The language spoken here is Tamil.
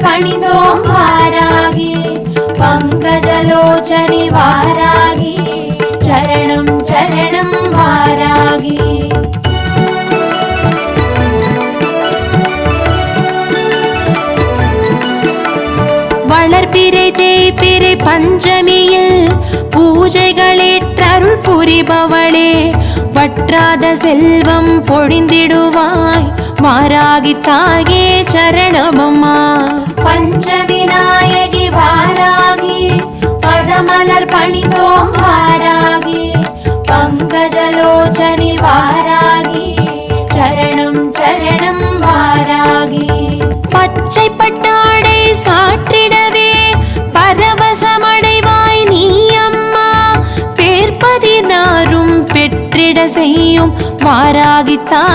பணிந்தோம் வாராகி பங்கஜலோச்சனி வாராகி சரணம் சரணம் வாராகி. வளர்பிறை தேய்பிறை பஞ்சமியில் பூஜைகளேற்றருள் புரிபவளே வற்றாத செல்வம் பொழிந்திடுவாய் வாராகி தாயே சரணமம்மா. பஞ்சமி நாயகி வாராகி பதமலர் பணிந்தோம் வாராகி பங்கஜலோச்சனி வாராகி சரணம் சரணம் வாராகி. பச்சை பட்டாடை சாற்றிடவே பரவசமடைவாய் நீ அம்மா பேர்பதினாரும் பெற்றிட செய்யும் வாராகி